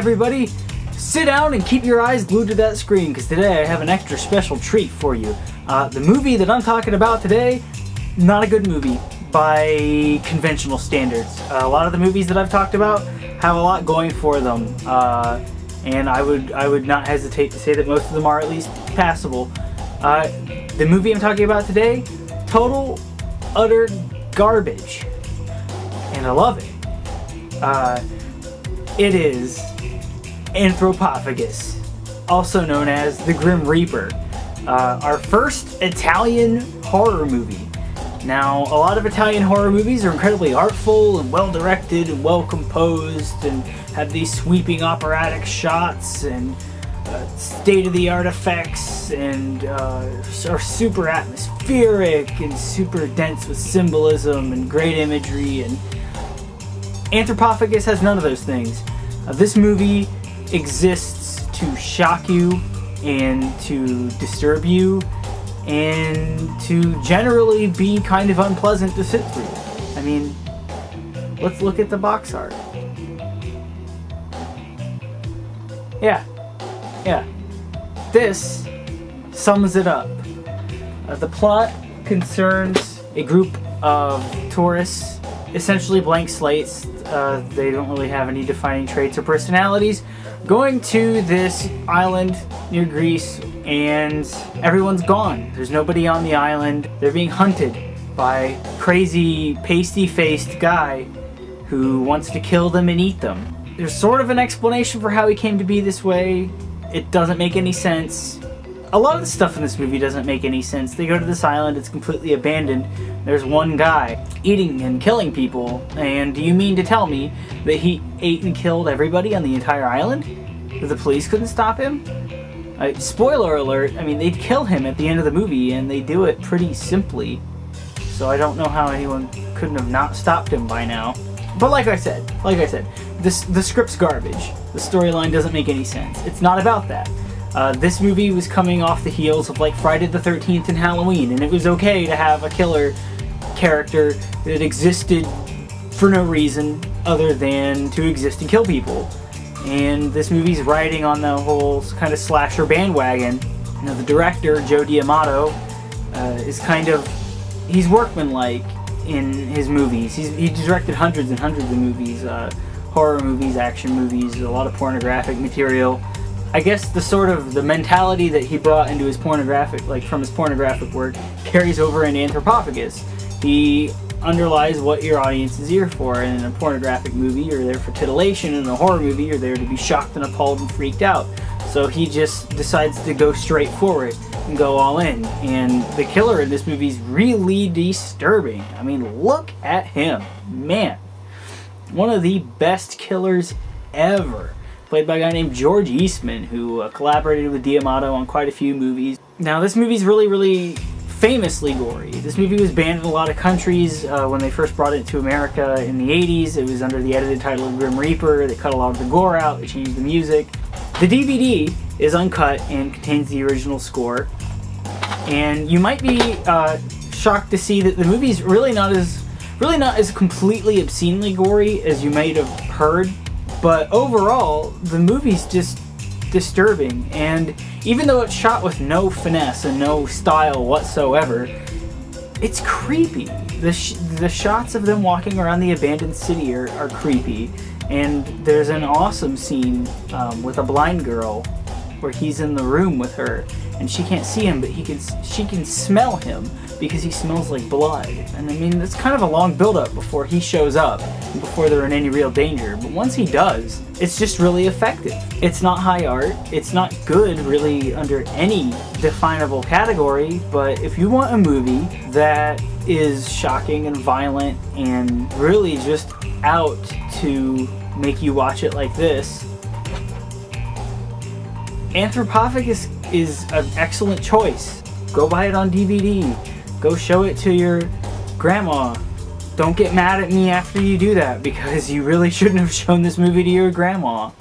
everybody, sit down and keep your eyes glued to that screen because today I have an extra special treat for you. The movie that I'm talking about today, not a good movie by conventional standards. A lot of the movies that I've talked about have a lot going for them, and I would not hesitate to say that most of them are at least passable. The movie I'm talking about today, total, utter garbage, and I love it. It is Anthropophagus, also known as the Grim Reaper, our first Italian horror movie. Now, a lot of Italian horror movies are incredibly artful and well-directed and well-composed and have these sweeping operatic shots and state-of-the-art effects and are super atmospheric and super dense with symbolism and great imagery, and Anthropophagus has none of those things. This movie exists to shock you and to disturb you and to generally be kind of unpleasant to sit through. I mean, let's look at the box art. Yeah. This sums it up. The plot concerns a group of tourists, essentially blank slates. They don't really have any defining traits or personalities, going to this island near Greece, and everyone's gone. There's nobody on the island. They're being hunted by a crazy pasty-faced guy who wants to kill them and eat them. There's sort of an explanation for how he came to be this way. It doesn't make any sense. A lot of the stuff in this movie doesn't make any sense. They go to this island, it's completely abandoned. There's one guy eating and killing people, and do you mean to tell me that he ate and killed everybody on the entire island? That the police couldn't stop him? Spoiler alert, I mean, they'd kill him at the end of the movie, and they do it pretty simply. So I don't know how anyone couldn't have not stopped him by now. But like I said, the script's garbage. The storyline doesn't make any sense. It's not about that. This movie was coming off the heels of like Friday the 13th and Halloween, and it was okay to have a killer character that existed for no reason other than to exist and kill people. And this movie's riding on the whole kind of slasher bandwagon. You know, the director, Joe D'Amato, is he's workmanlike in his movies. He directed hundreds and hundreds of movies, horror movies, action movies, a lot of pornographic material. I guess the mentality that he brought into his pornographic, from his pornographic work, carries over in Anthropophagus. He underlies what your audience is here for. In a pornographic movie, you're there for titillation. In a horror movie, you're there to be shocked and appalled and freaked out. So he just decides to go straight for it and go all in. And the killer in this movie is really disturbing. I mean, look at him. Man. One of the best killers ever. Played by a guy named George Eastman, who collaborated with D'Amato on quite a few movies. Now, this movie's really famously gory. This movie was banned in a lot of countries when they first brought it to America in the 80s. It was under the edited title of Grim Reaper. They cut a lot of the gore out. They changed the music. The DVD is uncut and contains the original score. And you might be shocked to see that the movie's really not as completely obscenely gory as you might have heard. But overall, the movie's just disturbing, and even though it's shot with no finesse and no style whatsoever, it's creepy. The shots of them walking around the abandoned city are creepy, and there's an awesome scene with a blind girl where he's in the room with her, and she can't see him, but she can smell him because he smells like blood. And I mean, it's kind of a long build-up before he shows up, and before they're in any real danger. But once he does, it's just really effective. It's not high art. It's not good, really, under any definable category. But if you want a movie that is shocking and violent and really just out to make you watch it like this, Anthropophagus is an excellent choice. Go buy it on DVD. Go show it to your grandma. Don't get mad at me after you do that, because you really shouldn't have shown this movie to your grandma.